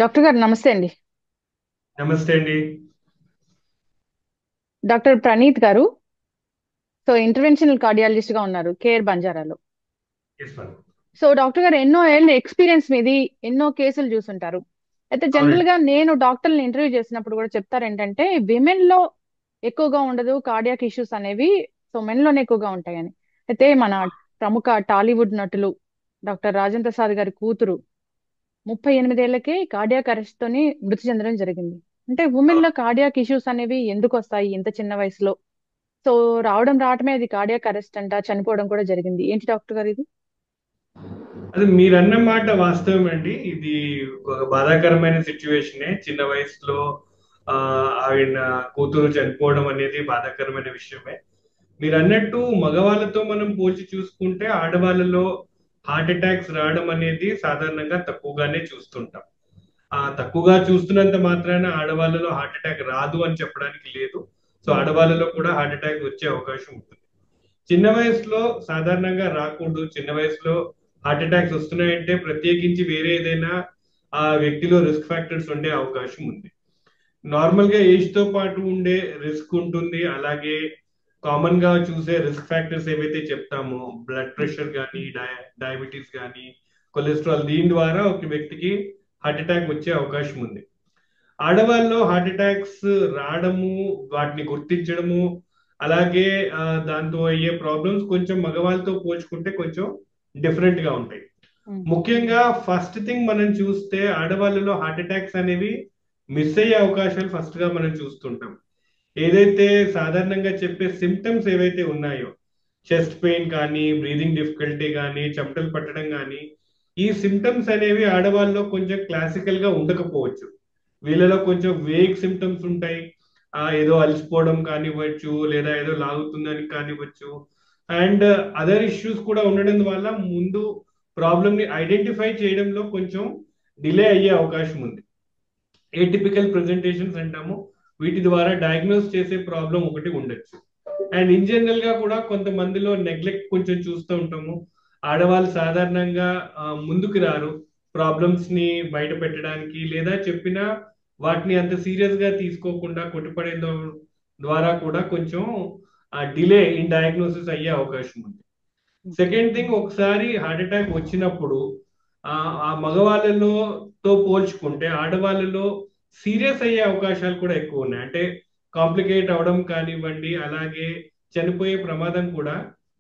Doctor గారు నమస్తే అండి. నమస్తే అండి. డాక్టర్ ప్రణీత్ గారు. ఇంటర్వెన్షనల్ కార్డియాలజిస్ట్ గా ఉన్నారు కేర్ బంజారాలో. Yes madam. డాక్టర్ గారు ఎన్నో ఏళ్ళ ఎక్స్పీరియన్స్ మీది, ఎన్నో కేసులు చూసుంటారు. అయితే జనరల్ అవునండి. గా నేను డాక్టర్ని ఇంటర్వ్యూ చేసినప్పుడు కూడా చెప్తారు ఏంటంటే విమెన్ లో ఎక్కువగా ఉండదు కార్డియాక్ ఇష్యూస్ అనేవి, మెన్ లోనే ఎక్కువగా ఉంటాయని. అయితే మన ప్రముఖ టాలీవుడ్ నటులు డాక్టర్ రాజేంద్ర ప్రసాద్ గారి కూతురు 38 ఏళ్లకే కార్డియాక్ అరెస్ట్ తోని మృతి చెందడం జరిగింది. అంటే ఉమెన్ లో అవును. కార్డియాక్ ఇష్యూస్ అనేవి ఎందుకు వస్తాయి ఇంత చిన్న వయసులో? సో రావడమే అది కార్డియాక్ అరెస్ట్ అంట, చనిపోవడం కూడా జరిగింది. ఏంటి డాక్టర్ గారు ఇది? అది మీరన్న మాట వాస్తవం అండి. ఇది ఒక బాధాకరమైన సిచ్యువేషనే. చిన్న వయసులో ఆ, ఆయన కూతురు చనిపోవడం అనేది బాధాకరమైన విషయమే. మీరు అన్నట్టు మగవాళ్ళతో మనం పోల్చి చూసుకుంటే ఆడవాళ్ళలో హార్ట్ అటాక్స్ రావడం అనేది సాధారణంగా తక్కువగానే చూస్తుంటాం. తక్కువగా చూస్తున్నంత మాత్రాన ఆడవాళ్ళలో హార్ట్ అటాక్ రాదు అని చెప్పడానికి లేదు. సో ఉమ్, ఆడవాళ్ళలో కూడా హార్ట్ అటాక్ వచ్చే అవకాశం ఉంటుంది. చిన్న వయసులో సాధారణంగా రాకూడదు. చిన్న వయసులో హార్ట్ అటాక్స్ వస్తున్నాయంటే ప్రత్యేకించి వేరే ఏదైనా ఆ వ్యక్తిలో రిస్క్ ఫ్యాక్టర్స్ ఉండే అవకాశం ఉంది. నార్మల్ గా ఏజ్ తో పాటు ఉండే రిస్క్ ఉంటుంది. అలాగే కామన్ గా చూసే రిస్క్ ఫ్యాక్టర్స్ ఏవైతే చెప్తామో బ్లడ్ ఉమ్, ప్రెషర్ కానీ డయాబెటీస్ కానీ కొలెస్ట్రాల్, దీని ద్వారా ఒక వ్యక్తికి హార్ట్ అటాక్ వచ్చే అవకాశం ఉంది. ఆడవాళ్ళలో హార్ట్ అటాక్స్ రావడము, వాటిని గుర్తించడము, అలాగే దాంతో అయ్యే ప్రాబ్లమ్స్ కొంచెం మగవాళ్ళతో పోల్చుకుంటే కొంచెం డిఫరెంట్ గా ఉంటాయి. ఉమ్, ముఖ్యంగా ఫస్ట్ థింగ్ మనం చూస్తే ఆడవాళ్ళలో హార్ట్ అటాక్స్ అనేవి మిస్ అయ్యే అవకాశాలు ఫస్ట్ గా మనం చూస్తుంటాం. ఏదైతే సాధారణంగా చెప్పే సిమ్టమ్స్ ఏవైతే ఉన్నాయో, చెస్ట్ పెయిన్ కానీ, బ్రీదింగ్ డిఫికల్టీ కానీ, చెమటలు పట్టడం కానీ, ఈ సిమ్టమ్స్ అనేవి ఆడవాళ్ళలో కొంచెం క్లాసికల్ గా ఉండకపోవచ్చు. వీళ్ళలో కొంచెం వేగ్ సిమ్టమ్స్ ఉంటాయి. ఏదో అలసిపోవడం కానివ్వచ్చు, లేదా ఏదో లాగుతుందని కానివ్వచ్చు. అండ్ అదర్ ఇష్యూస్ కూడా ఉండడం వల్ల ముందు ప్రాబ్లమ్ ని ఐడెంటిఫై చేయడంలో కొంచెం డిలే అయ్యే అవకాశం ఉంది. ఏటిపికల్ ప్రెజెంటేషన్స్ అంటాము. వీటి ద్వారా డయాగ్నోస్ చేసే ప్రాబ్లం ఒకటి ఉండొచ్చు. అండ్ ఇన్ జనరల్ గా కూడా కొంతమందిలో నెగ్లెక్ట్ కొంచెం చూస్తూ ఉంటాము. ఆడవాళ్ళు సాధారణంగా ముందుకు రారు ప్రాబ్లమ్స్ ని బయట పెట్టడానికి, లేదా చెప్పినా వాటిని అంత సీరియస్ గా తీసుకోకుండా కొట్టిపడేయడం ద్వారా కూడా కొంచెం డిలే ఇన్ డయాగ్నోసిస్ అయ్యే అవకాశం ఉంది. ఓకే. సెకండ్ థింగ్, ఒకసారి హార్ట్ అటాక్ వచ్చినప్పుడు ఆ ఆ మగవాళ్ళలో తో పోల్చుకుంటే ఆడవాళ్ళలో సీరియస్ అయ్యే అవకాశాలు కూడా ఎక్కువ ఉన్నాయి. అంటే కాంప్లికేట్ అవడం కానివ్వండి, అలాగే చనిపోయే ప్రమాదం కూడా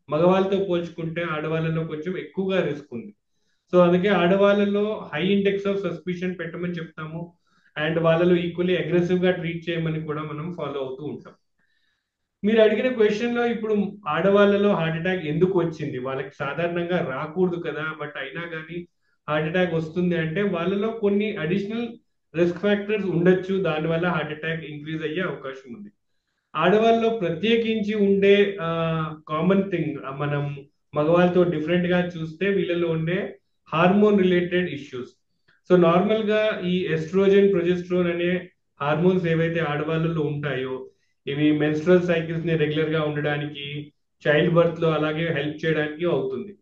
మగవాళ్ళతో పోల్చుకుంటే ఆడవాళ్ళలో కొంచెం ఎక్కువగా రిస్క్ ఉంది. సో అందుకే ఆడవాళ్ళలో హై ఇండెక్స్ ఆఫ్ సస్పిషన్ పెట్టమని చెప్తాము. అండ్ వాళ్ళలో ఈక్వల్లీ అగ్రెసివ్ గా ట్రీట్ చేయమని కూడా మనం ఫాలో అవుతూ ఉంటాం. మీరు అడిగిన క్వశ్చన్ లో ఇప్పుడు ఆడవాళ్ళలో హార్ట్ అటాక్ ఎందుకు వచ్చింది, వాళ్ళకి సాధారణంగా రాకూడదు కదా, బట్ అయినా కానీ హార్ట్ అటాక్ వస్తుంది అంటే వాళ్ళలో కొన్ని అడిషనల్ రిస్క్ ఫ్యాక్టర్స్ ఉండొచ్చు. దానివల్ల హార్ట్ అటాక్ ఇంక్రీజ్ అయ్యే అవకాశం ఉంది. ఆడవాళ్ళలో ప్రత్యేకించి ఉండే కామన్ థింగ్, మనం మగవాళ్ళతో డిఫరెంట్ గా చూస్తే వీళ్ళలో ఉండే hormone related issues. So normal గా ఈ ఎస్ట్రోజన్, ప్రొజెస్ట్రోన్ అనే హార్మోన్స్ ఏవైతే ఆడవాళ్ళలో ఉంటాయో, ఇవి మెన్స్ట్రల్ సైకిల్స్ ని రెగ్యులర్ గా ఉండడానికి, చైల్డ్ బర్త్ లో అలాగే హెల్ప్ చేయడానికి అవుతుంది.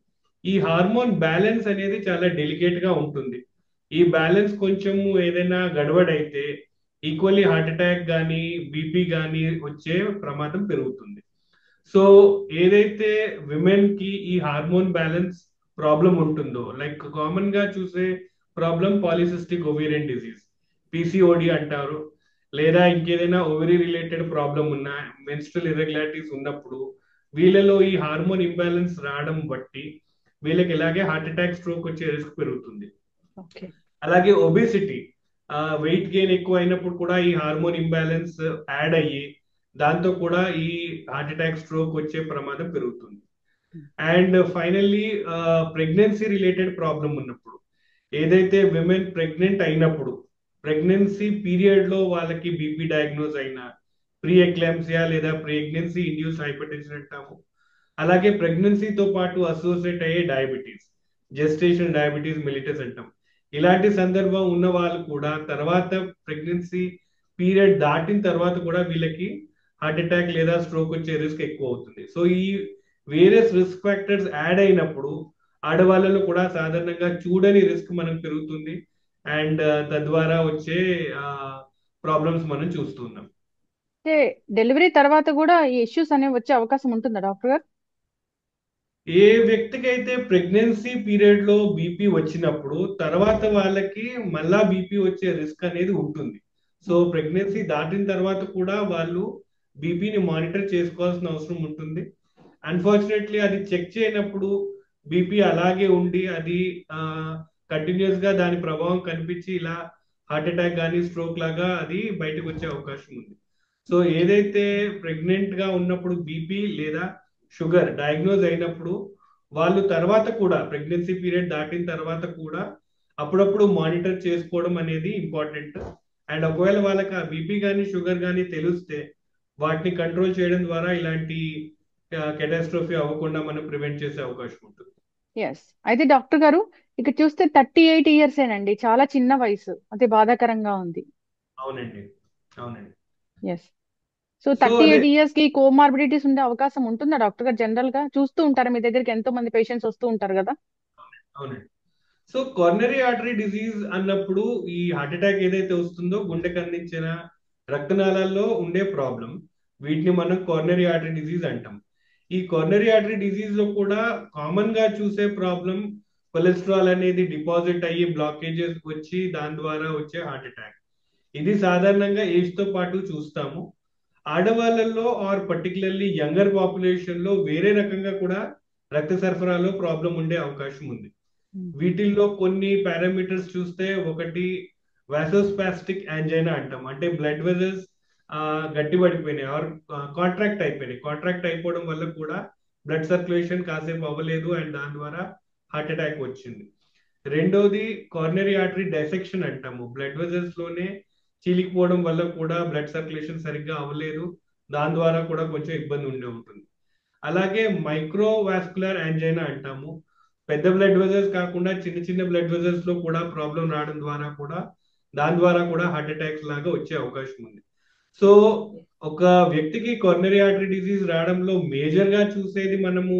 ఈ హార్మోన్ బ్యాలెన్స్ అనేది చాలా డెలికేట్ గా ఉంటుంది. ఈ బ్యాలెన్స్ కొంచెం ఏదైనా గడబడైతే ఈక్వల్లీ హార్ట్ అటాక్ కానీ, బీపీ కానీ వచ్చే ప్రమాదం పెరుగుతుంది. సో ఏదైతే విమెన్ కి ఈ హార్మోన్ బ్యాలెన్స్ ప్రాబ్లం ఉంటుందో, లైక్ కామన్ గా చూసే problem polycystic ovarian disease, PCOD అంటారు. లేదా ఇంకేదైనా ఓవరీ రిలేటెడ్ ప్రాబ్లం ఉన్న, మెన్స్ట్రల్ ఇర్రెగ్యులారిటీస్ ఉన్నప్పుడు వీళ్ళలో ఈ హార్మోన్ ఇంబ్యాలెన్స్ రావడం బట్టి వీళ్ళకి ఇలాగే హార్ట్ అటాక్, స్ట్రోక్ వచ్చే రిస్క్ పెరుగుతుంది. ఓకే. అలాగే ఒబేసిటీ, వెయిట్ గెయిన్ ఎక్కువ అయినప్పుడు కూడా ఈ హార్మోన్ ఇంబ్యాలెన్స్ యాడ్ అయ్యి దాంతో కూడా ఈ హార్ట్ అటాక్, స్ట్రోక్ వచ్చే ప్రమాదం పెరుగుతుంది. And finally pregnancy related problem ఉన్నప్పుడు, ఏదైతే విమెన్ ప్రెగ్నెంట్ అయినప్పుడు ప్రెగ్నెన్సీ పీరియడ్ లో వాళ్ళకి బీపీ డయాగ్నోజ్ అయినా, ప్రీ ఎక్లాంప్సియా లేదా ప్రెగ్నెన్సీ ఇండ్యూస్ హైపర్ టెన్షన్ అంటాము. అలాగే ప్రెగ్నెన్సీతో పాటు అసోసియేట్ అయ్యే డయాబెటీస్, జెస్టేషన్ డయాబెటీస్ మిలిటస్ అంటాం. ఇలాంటి సందర్భం ఉన్న వాళ్ళు కూడా తర్వాత ప్రెగ్నెన్సీ పీరియడ్ దాటిన తర్వాత కూడా వీళ్ళకి హార్ట్ అటాక్ లేదా స్ట్రోక్ వచ్చే రిస్క్ ఎక్కువ అవుతుంది. సో ఈ వేరియస్ రిస్క్ ఫ్యాక్టర్స్ యాడ్ అయినప్పుడు ఆడవాళ్ళలో కూడా సాధారణంగా చూడని రిస్క్ మనకు పెరుగుతుంది. అండ్ తద్వారా వచ్చే ప్రాబ్లమ్స్ మనం చూస్తున్నాం. అంటే డెలివరీ తర్వాత కూడా ఈ ఇష్యూస్ అనేవి వచ్చే అవకాశం ఉంటుందా డాక్టర్ గారు? ఏ వ్యక్తికైతే ప్రెగ్నెన్సీ పీరియడ్ లో బీపీ వచ్చినప్పుడు తర్వాత వాళ్ళకి మళ్ళా బీపీ వచ్చే రిస్క్ అనేది ఉంటుంది. సో ప్రెగ్నెన్సీ దాటిన తర్వాత కూడా వాళ్ళు బీపీని మానిటర్ చేసుకోవాల్సిన అవసరం ఉంటుంది. అన్ఫార్చునేట్లీ అది చెక్ చేయనప్పుడు బీపీ అలాగే ఉండి అది కంటిన్యూస్ గా దాని ప్రభావం కనిపించి ఇలా హార్ట్ అటాక్ కానీ స్ట్రోక్ లాగా అది బయటకు వచ్చే అవకాశం ఉంది. సో ఏదైతే ప్రెగ్నెంట్ గా ఉన్నప్పుడు బీపీ లేదా షుగర్ డయాగ్నోజ్ అయినప్పుడు వాళ్ళు తర్వాత కూడా ప్రెగ్నెన్సీ పీరియడ్ దాటిన తర్వాత కూడా అప్పుడప్పుడు మానిటర్ చేసుకోవడం అనేది ఇంపార్టెంట్. అండ్ ఒకవేళ వాళ్ళకి ఆ బీపీ కానీ షుగర్ కానీ తెలిస్తే వాటిని కంట్రోల్ చేయడం ద్వారా ఇలాంటి కెటాస్ట్రోఫీ అవ్వకుండా మనం ప్రివెంట్ చేసే అవకాశం ఉంటుంది. ఎస్. అయితే డాక్టర్ గారు, ఇక చూస్తే 38 years ఏనండి, చాలా చిన్న వయసు, అదే బాధాకరంగా ఉంది. అవునండి, అవునండి. ఎస్. సో సో థర్టీ అదే, ఎయిట్ ఇయర్స్ కి కోమార్బిడిటీస్ ఉండే అవకాశం ఉంటుందా డాక్టర్ గారు? జనరల్ గా చూస్తూ ఉంటారు, మీ దగ్గరికి ఎంతో మంది పేషెంట్స్ వస్తూ ఉంటారు కదా. అవునండి. సో కొర్నరీ ఆర్టరీ డిసీజ్ అన్నప్పుడు ఈ హార్ట్ అటాక్ ఏదైతే వస్తుందో గుండెకి అందించిన రక్తనాళాల్లో ఉండే ప్రాబ్లం, వీటిని మనం కొర్నరీ ఆర్టరీ డిసీజ్ అంటాం. ఈ కొర్నరీ ఆర్టరీ డిసీజ్ లో కూడా కామన్ గా చూసే ప్రాబ్లం కొలెస్ట్రాల్ అనేది డిపాజిట్ అయ్యి బ్లాకేజెస్ వచ్చి దాని ద్వారా వచ్చే హార్ట్ అటాక్. ఇది సాధారణంగా ఏజ్ తో పాటు చూస్తాము. ఆడవాళ్ళల్లో ఆర్ పర్టికులర్లీ యంగర్ పాపులేషన్ లో వేరే రకంగా కూడా రక్త సరఫరాలో ప్రాబ్లం ఉండే అవకాశం ఉంది. వీటిల్లో కొన్ని పారామీటర్స్ చూస్తే ఒకటి వాసోస్పాస్టిక్ యాంజైనా అంటాం. అంటే బ్లడ్ వెజల్స్ గట్టి పడిపోయినాయి ఆర్ కాంట్రాక్ట్ అయిపోవడం వల్ల కూడా బ్లడ్ సర్క్యులేషన్ కాసేపు అవ్వలేదు అండ్ దాని ద్వారా హార్ట్ అటాక్ వచ్చింది. రెండోది కారినరీ ఆర్టరీ డైసెక్షన్ అంటాము. బ్లడ్ వెజల్స్ లోనే చీలిపోవడం వల్ల కూడా బ్లడ్ సర్క్యులేషన్ సరిగ్గా అవ్వలేదు, దాని ద్వారా కూడా కొంచెం ఇబ్బంది ఉండే ఉంటుంది. అలాగే మైక్రోవాస్కులర్ యాంజైనా అంటాము. పెద్ద బ్లడ్ వెజల్స్ కాకుండా చిన్న చిన్న బ్లడ్ వెజల్స్ లో కూడా ప్రాబ్లం రావడం ద్వారా కూడా దాని ద్వారా కూడా హార్ట్ అటాక్స్ లాగా వచ్చే అవకాశం ఉంది. సో ఒక వ్యక్తికి కొర్నరీ ఆర్టరీ డిసీజ్ రావడంలో మేజర్ గా చూసేది మనము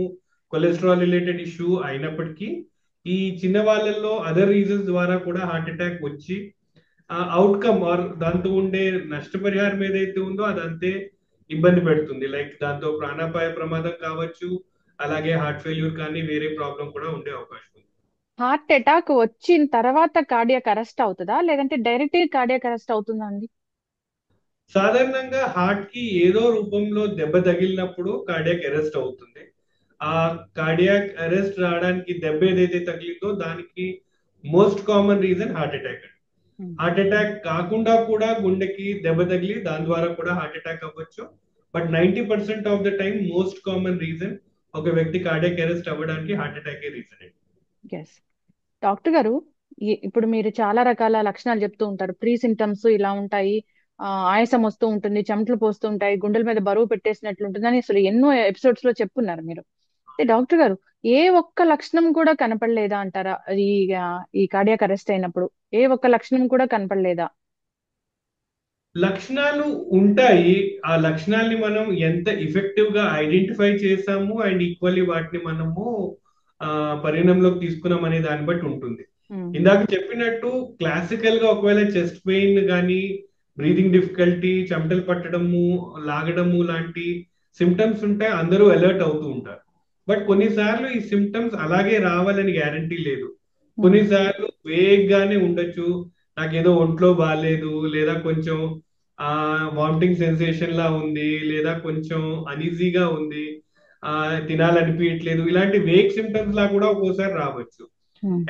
కొలెస్ట్రాల్ రిలేటెడ్ ఇష్యూ అయినప్పటికీ ఈ చిన్న వాళ్ళల్లో అదర్ రీజన్స్ ద్వారా కూడా హార్ట్ అటాక్ వచ్చి అవుట్కమ్ ఆర్ దాంతో ఉండే నష్టపరిహారం ఏదైతే ఉందో అదంతే ఇబ్బంది పెడుతుంది. లైక్ దాంతో ప్రాణాపాయ ప్రమాదం కావచ్చు, అలాగే హార్ట్ ఫెయిల్యూర్ కానీ వేరే ప్రాబ్లం కూడా ఉండే అవకాశం ఉంది. హార్ట్ అటాక్ వచ్చిన తర్వాత కార్డియాక్ అరెస్ట్ అవుతుందా, లేదంటే డైరెక్ట్ కార్డియాక్ అరెస్ట్ అవుతుందా అండి? సాధారణంగా హార్ట్ కి ఏదో రూపంలో దెబ్బ తగిలినప్పుడు కార్డియాక్ అరెస్ట్ అవుతుంది. ఆ కార్డియాక్ అరెస్ట్ రావడానికి దెబ్బ ఏదైతే తగిలిందో దానికి most common reason heart attack. Heart attack కాకుండా కూడా గుండెకి దెబ్బ తగిలి దాని ద్వారా కూడా హార్ట్ అటాక్ అవ్వచ్చు. But 90% of the time most common reason ఒక వ్యక్తి కార్డియాక్ అరెస్ట్ అవ్వడానికి హార్ట్ అటాక్ రీజన్ అండి. ఎస్. డాక్టర్ గారు, ఇప్పుడు మీరు చాలా రకాల లక్షణాలు చెప్తూ ఉంటారు. ప్రీ సిమ్టమ్స్ ఇలా ఉంటాయి, ఆయాసం వస్తూ ఉంటుంది, చెమటలు పోస్తూ ఉంటాయి, గుండెల మీద బరువు పెట్టేసినట్లు ఉంటుంది అని అసలు ఎన్నో ఎపిసోడ్స్ లో చెప్పున్నారు మీరు. అయితే డాక్టర్ గారు, ఏ ఒక్క లక్షణం కూడా కనపడలేదా అంటారా ఈ ఈ కార్డియాక్ అరెస్ట్ అయినప్పుడు? ఏ ఒక్క లక్షణం కూడా కనపడలేదా? లక్షణాలు ఉంటాయి. ఆ లక్షణాలని మనం ఎంత ఎఫెక్టివ్ గా ఐడెంటిఫై చేసాము అండ్ ఈక్వల్లీ వాటిని మనము ఆ పరిగణంలోకి తీసుకున్నాం అనే దాన్ని బట్టి ఉంటుంది. ఇందాక చెప్పినట్టు క్లాసికల్ గా ఒకవేళ చెస్ట్ పెయిన్ కానీ బ్రీదింగ్ డిఫికల్టీ, చెమటలు పట్టడము, లాగడము లాంటి సిమ్టమ్స్ ఉంటే అందరూ అలర్ట్ అవుతూ ఉంటారు. బట్ కొన్నిసార్లు ఈ సిమ్టమ్స్ అలాగే రావాలని గ్యారంటీ లేదు. కొన్నిసార్లు వేగ్గానే ఉండొచ్చు. నాకేదో ఒంట్లో బాగాలేదు, లేదా కొంచెం వామిటింగ్ సెన్సేషన్ లా ఉంది, లేదా కొంచెం అనీజీగా ఉంది, తినాలనిపించట్లేదు, ఇలాంటి వేగ్ సిమ్టమ్స్ లా కూడా ఒక్కోసారి రావచ్చు.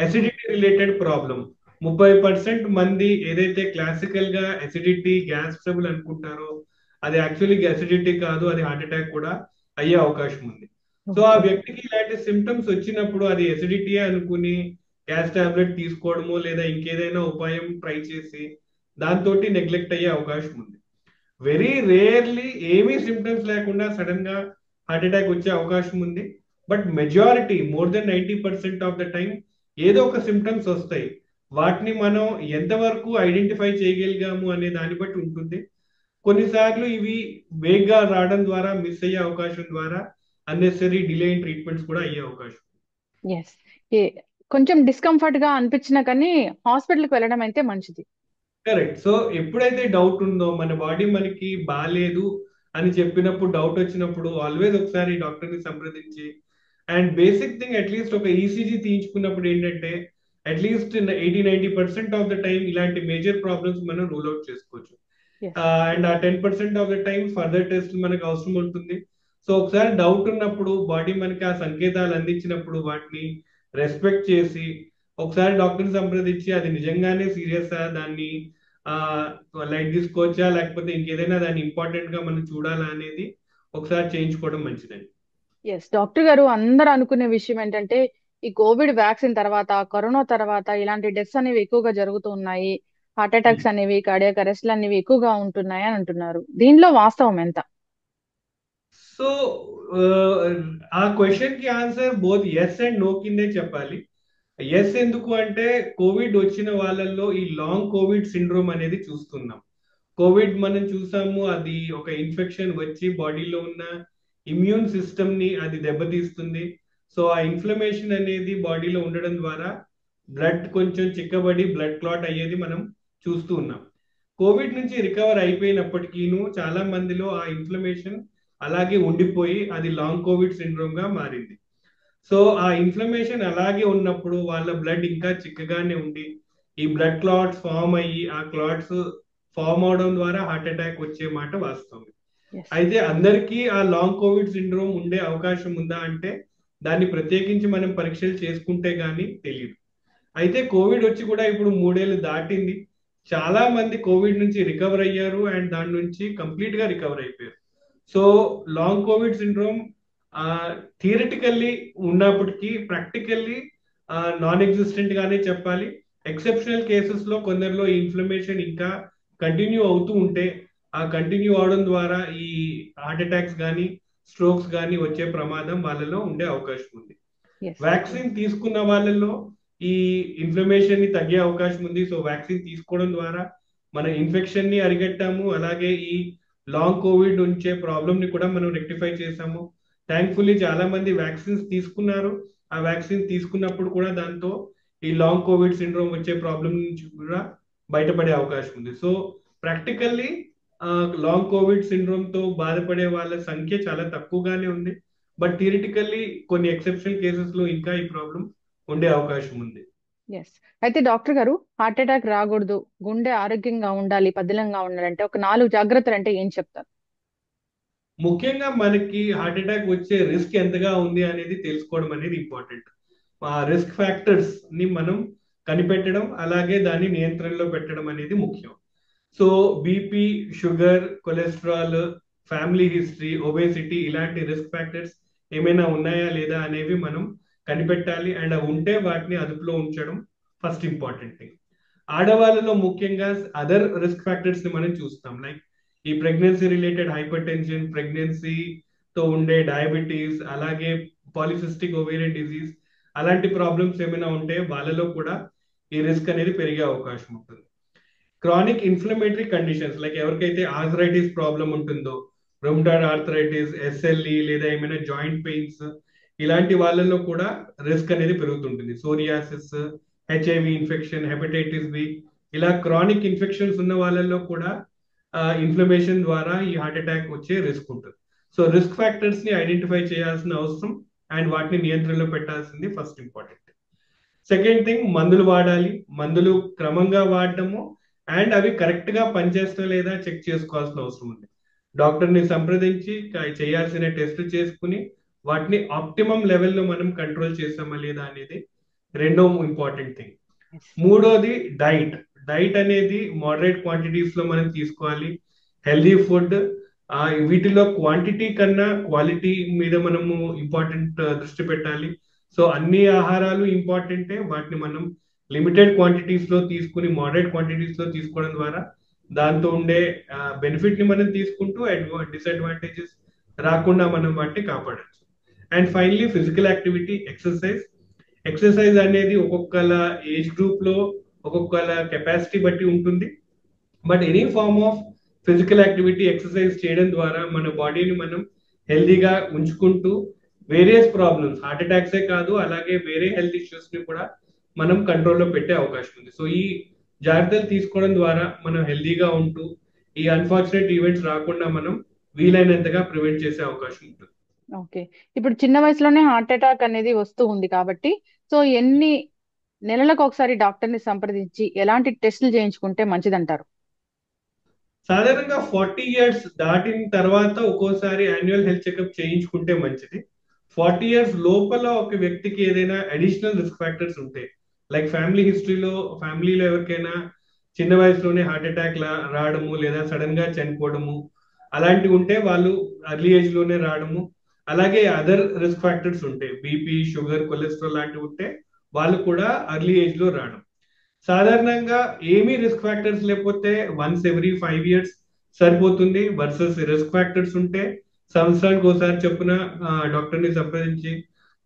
అసిడిటీ రిలేటెడ్ ప్రాబ్లం 30% మంది ఏదైతే క్లాసికల్ గా అసిడిటీ గ్యాస్ ట్రబుల్ అనుకుంటారో అది యాక్చువల్లీ అసిడిటీ కాదు, అది హార్ట్ అటాక్ కూడా అయ్యే అవకాశం ఉంది. సో ఆ వ్యక్తికి ఇలాంటి సిమ్టమ్స్ వచ్చినప్పుడు అది ఎసిడిటీ అనుకుని గ్యాస్ టాబ్లెట్ తీసుకోవడమో లేదా ఇంకేదైనా ఉపాయం ట్రై చేసి దాంతో నెగ్లెక్ట్ అయ్యే అవకాశం ఉంది. వెరీ రేర్లీ ఏమీ సిమ్టమ్స్ లేకుండా సడన్ గా హార్ట్ అటాక్ వచ్చే అవకాశం ఉంది. But majority more than 90% of the time ఏదో ఒక సిమ్టమ్స్ వస్తాయి. వాటిని మనం ఎంతవరకు ఐడెంటిఫై చేయగలిగాము అనే దాన్ని బట్టి ఉంటుంది. కొన్నిసార్లు ఇవి వేగ్గా రావడం ద్వారా మిస్ అయ్యే అవకాశం ద్వారా అన్నెసరీ డిలే ఇన్ ట్రీట్మెంట్స్ కూడా అయ్యే అవకాశం. ఎస్. కొంచెం డిస్కంఫర్ట్ గా అనిపించినా కానీ హాస్పిటల్కి వెళ్ళడం అయితే మంచిది. కరెక్ట్. సో ఎప్పుడైతే డౌట్ ఉందో, మన బాడీ మనకి బాగాలేదు అని చెప్పినప్పుడు, డౌట్ వచ్చినప్పుడు ఆల్వేస్ ఒకసారి డాక్టర్ని సంప్రదించి, అండ్ బేసిక్ థింగ్ అట్లీస్ట్ ఒక ఈసీజీ తీయించుకున్నప్పుడు ఏంటంటే అట్లీస్ట్ 80-90% ఆఫ్ ద టైం ఇలాంటి మేజర్ ప్రాబ్లమ్స్ మనం రూల్ అవుట్ చేసుకోవచ్చు. ఎస్. అండ్ ఆ 10% of the time further test మనకు అవసరం ఉంటుంది. సో ఒకసారి డౌట్ ఉన్నప్పుడు బాడీ మనకి ఆ సంకేతాలు అందించినప్పుడు వాటిని రెస్పెక్ట్ చేసి ఒకసారి డాక్టర్ని సంప్రదించి అది నిజంగానే సీరియస్ దాన్ని లైట్ తీసుకోవచ్చా, లేకపోతే ఇంకేదైనా దాన్ని ఇంపార్టెంట్ గా మనం చూడాలా అనేది ఒకసారి చేయించుకోవడం మంచిదండి. ఎస్ డాక్టర్ గారు, అందరూ అనుకునే విషయం ఏంటంటే ఈ కోవిడ్ వ్యాక్సిన్ తర్వాత, కరోనా తర్వాత ఇలాంటి డెత్స్ అనేవి ఎక్కువగా జరుగుతూ ఉన్నాయి, హార్ట్ అటాక్స్ అనేవి, కార్డియాక్ అరెస్ట్లు అనేవి ఎక్కువగా ఉంటున్నాయి అని అంటున్నారు. దీనిలో వాస్తవం ఎంత? సో ఆ క్వశ్చన్ కి answer both yes and no కిందే చెప్పాలి. ఎస్ ఎందుకు అంటే కోవిడ్ వచ్చిన వాళ్ళల్లో ఈ లాంగ్ కోవిడ్ సిండ్రోమ్ అనేది చూస్తున్నాం. కోవిడ్ మనం చూసాము, అది ఒక ఇన్ఫెక్షన్ వచ్చి బాడీలో ఉన్న ఇమ్యూన్ సిస్టమ్ ని అది దెబ్బతీస్తుంది. సో ఆ ఇన్ఫ్లమేషన్ అనేది బాడీలో ఉండడం ద్వారా బ్లడ్ కొంచెం చిక్కబడి బ్లడ్ క్లాట్ అయ్యేది మనం చూస్తూ ఉన్నాం. కోవిడ్ నుంచి రికవర్ అయిపోయినప్పటికీను చాలా మందిలో ఆ ఇన్ఫ్లమేషన్ అలాగే ఉండిపోయి అది లాంగ్ కోవిడ్ సిండ్రోమ్ గా మారింది. సో ఆ ఇన్ఫ్లమేషన్ అలాగే ఉన్నప్పుడు వాళ్ళ బ్లడ్ ఇంకా చిక్కగానే ఉండి ఈ బ్లడ్ క్లాట్స్ ఫామ్ అయ్యి ఆ క్లాట్స్ ఫామ్ అవడం ద్వారా హార్ట్ అటాక్ వచ్చే మాట వాస్తవం. ఎస్. అయితే అందరికీ ఆ లాంగ్ కోవిడ్ సిండ్రోమ్ ఉండే అవకాశం ఉందా అంటే దాన్ని ప్రత్యేకించి మనం పరీక్షలు చేసుకుంటే గానీ తెలియదు. అయితే కోవిడ్ వచ్చి కూడా ఇప్పుడు 3 ఏళ్ళు దాటింది. చాలా మంది కోవిడ్ నుంచి రికవర్ అయ్యారు అండ్ దాని నుంచి కంప్లీట్ గా రికవర్ అయిపోయారు. So long Covid syndrome theoretically ఉన్నప్పటికీ ప్రాక్టికల్లీ నాన్ ఎగ్జిస్టెంట్ గానే చెప్పాలి. ఎక్సెప్షనల్ కేసెస్ లో కొందరిలో ఇన్ఫ్లమేషన్ ఇంకా కంటిన్యూ అవుతూ ఉంటే ఆ కంటిన్యూ అవడం ద్వారా ఈ హార్ట్ అటాక్స్ కానీ స్ట్రోక్స్ కానీ వచ్చే ప్రమాదం వాళ్ళలో ఉండే అవకాశం ఉంది. ఎస్. వ్యాక్సిన్ తీసుకున్న వాళ్ళలో ఈ ఇన్ఫ్లమేషన్ ని తగ్గే అవకాశం ఉంది. సో వ్యాక్సిన్ తీసుకోవడం ద్వారా మన ఇన్ఫెక్షన్ ని అరిగట్టాము, అలాగే ఈ లాంగ్ కోవిడ్ ఉంచే ప్రాబ్లమ్ ని కూడా మనం రెక్టిఫై చేసాము. థ్యాంక్ఫుల్లీ చాలా మంది వ్యాక్సిన్స్ తీసుకున్నారు. ఆ వ్యాక్సిన్ తీసుకున్నప్పుడు కూడా దాంతో ఈ లాంగ్ కోవిడ్ సిండ్రోమ్ వచ్చే ప్రాబ్లం నుంచి కూడా బయటపడే అవకాశం ఉంది. So practically long Covid syndrome తో బాధపడే వాళ్ళ సంఖ్య చాలా తక్కువగానే ఉంది. బట్ థియరిటికల్లీ కొన్ని ఎక్సెప్షనల్ కేసెస్ లో ఇంకా ఈ ప్రాబ్లం ఉండే అవకాశం ఉంది. ఎస్. అయితే డాక్టర్ గారు, హార్ట్ అటాక్ రాకూడదు, గుండె ఆరోగ్యంగా ఉండాలి, పదిలంగా ఉండాలంటే ఒక 4 జాగ్రత్తలు అంటే ఏం చెప్తారు? ముఖ్యంగా మనకి హార్ట్ అటాక్ వచ్చే రిస్క్ ఎంతగా ఉంది అనేది తెలుసుకోవడం అనేది ఇంపార్టెంట్. ఆ రిస్క్ ఫ్యాక్టర్స్ ని మనం కనిపెట్టడం, అలాగే దాన్ని నియంత్రణలో పెట్టడం అనేది ముఖ్యం. So BP, sugar, cholesterol, family history, obesity ఇలాంటి రిస్క్ ఫ్యాక్టర్స్ ఏమైనా ఉన్నాయా లేదా అనేవి మనం కనిపెట్టాలి. అండ్ అవి ఉంటే వాటిని అదుపులో ఉంచడం ఫస్ట్ ఇంపార్టెంట్ థింగ్. ఆడవాళ్ళలో ముఖ్యంగా అదర్ రిస్క్ ఫ్యాక్టర్స్ ని మనం చూస్తాం. లైక్ ఈ ప్రెగ్నెన్సీ రిలేటెడ్ హైపర్ టెన్షన్, ప్రెగ్నెన్సీతో ఉండే డయాబెటీస్, అలాగే పాలిసిస్టిక్ ఓవేరియన్ డిజీజ్ అలాంటి ప్రాబ్లమ్స్ ఏమైనా ఉంటే వాళ్ళలో కూడా ఈ రిస్క్ అనేది పెరిగే అవకాశం ఉంటుంది. క్రానిక్ ఇన్ఫ్లమేటరీ కండిషన్స్ లైక్ ఎవరికైతే ఆర్థరైటిస్ ప్రాబ్లం ఉంటుందో, రొమటాయిడ్ ఆర్థరైటిస్, ఎస్ఎల్ఈ లేదా ఏమైనా జాయింట్ పెయిన్స్ ఇలాంటి వాళ్ళల్లో కూడా రిస్క్ అనేది పెరుగుతుంటుంది. Psoriasis, HIV infection, hepatitis B ఇలా క్రానిక్ ఇన్ఫెక్షన్స్ ఉన్న వాళ్ళల్లో కూడా ఇన్ఫ్లమేషన్ ద్వారా ఈ హార్ట్ అటాక్ వచ్చే రిస్క్ ఉంటుంది. సో రిస్క్ ఫ్యాక్టర్స్ ని ఐడెంటిఫై చేయాల్సిన అవసరం అండ్ వాటిని నియంత్రణలో పెట్టాల్సింది ఫస్ట్ ఇంపార్టెంట్. సెకండ్ థింగ్, మందులు వాడాలి. మందులు క్రమంగా వాడటము అండ్ అవి కరెక్ట్ గా పనిచేస్తా లేదా చెక్ చేసుకోవాల్సిన అవసరం ఉంది. డాక్టర్ని సంప్రదించి చేయాల్సిన టెస్ట్ చేసుకుని వాటిని ఆప్టిమం లెవెల్లో మనం కంట్రోల్ చేసామా లేదా అనేది రెండో ఇంపార్టెంట్ థింగ్. మూడోది డైట్. డైట్ అనేది మోడరేట్ క్వాంటిటీస్ లో మనం తీసుకోవాలి. హెల్దీ ఫుడ్, వీటిలో క్వాంటిటీ కన్నా క్వాలిటీ మీద మనము ఇంపార్టెంట్ దృష్టి పెట్టాలి. సో అన్ని ఆహారాలు ఇంపార్టెంటే, వాటిని మనం లిమిటెడ్ క్వాంటిటీస్ లో తీసుకుని మోడరేట్ క్వాంటిటీస్ లో తీసుకోవడం ద్వారా దాంతో ఉండే బెనిఫిట్ ని మనం తీసుకుంటూ డిసడ్వాంటేజెస్ రాకుండా మనం వాటిని కాపాడచ్చు. And finally physical activity, exercise. Exercise అనేది ఒక్కొక్కల ఏజ్ గ్రూప్ లో ఒక్కొక్కల కెపాసిటీ బట్టి ఉంటుంది. But any form of physical activity, exercise చేయడం ద్వారా మన బాడీని మనం హెల్దీగా ఉంచుకుంటూ వేరియస్ ప్రాబ్లమ్స్, హార్ట్ అటాక్సే కాదు అలాగే వేరే హెల్త్ ఇష్యూస్ ని కూడా మనం కంట్రోల్లో పెట్టే అవకాశం ఉంది. సో ఈ జాగ్రత్తలు తీసుకోవడం ద్వారా మనం హెల్తీగా ఉంటూ ఈ అన్ఫార్చునేట్ ఈవెంట్స్ రాకుండా మనం వీలైనంతగా ప్రివెంట్ చేసే అవకాశం ఉంటుంది. ఓకే. ఇప్పుడు చిన్న వయసులోనే హార్ట్ అటాక్ అనేది వస్తూ ఉంది కాబట్టి, సో ఎన్ని నెలలకు ఒకసారి డాక్టర్ని సంప్రదించి ఎలాంటి టెస్టులు చేయించుకుంటే మంచిదంటారు? సాధారణంగా 40 years దాటిన తర్వాత ఒక్కోసారి యాన్యువల్ హెల్త్ చెకప్ చేయించుకుంటే మంచిది. 40 years లోపల ఒక వ్యక్తికి ఏదైనా అడిషనల్ రిస్క్ ఫ్యాక్టర్స్ ఉంటాయి, లైక్ ఫ్యామిలీలో ఎవరికైనా చిన్న వయసులోనే హార్ట్ అటాక్ రావడము లేదా సడన్ గా చనిపోవడము అలాంటివి ఉంటే వాళ్ళు అర్లీ ఏజ్ లోనే రావడము, అలాగే అదర్ రిస్క్ ఫ్యాక్టర్స్ ఉంటాయి, బీపీ, షుగర్, కొలెస్ట్రాల్ లాంటివి ఉంటే వాళ్ళు కూడా అర్లీ ఏజ్ లో రావడం. సాధారణంగా ఏమీ రిస్క్ ఫ్యాక్టర్స్ లేకపోతే వన్స్ ఎవ్రీ 5 years సరిపోతుంది. వర్సెస్ రిస్క్ ఫ్యాక్టర్స్ ఉంటే సంవత్సరానికి ఒకసారి చొప్పున డాక్టర్ ని సంప్రదించి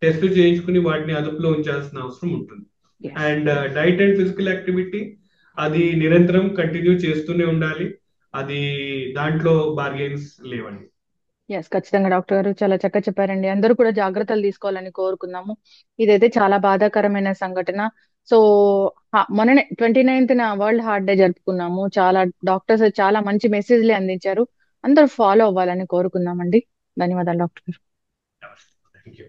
టెస్టులు చేయించుకుని వాటిని అదుపులో ఉంచాల్సిన అవసరం ఉంటుంది. Yes. And diet and physical activity అది నిరంతరం కంటిన్యూ చేస్తూనే ఉండాలి. అది దాంట్లో బార్గెన్స్ లేవండి. ఎస్, ఖచ్చితంగా డాక్టర్ గారు చాలా చక్కగా చెప్పారండి. అందరూ కూడా జాగ్రత్తలు తీసుకోవాలని కోరుకుందాము. ఇదైతే చాలా బాధాకరమైన సంఘటన. సో మొన్ననే 29th వరల్డ్ హార్ట్ డే జరుపుకున్నాము. చాలా డాక్టర్స్ చాలా మంచి మెసేజ్లే అందించారు. అందరూ ఫాలో అవ్వాలని కోరుకుందామండి. ధన్యవాదాలు డాక్టర్ గారు. Thank you.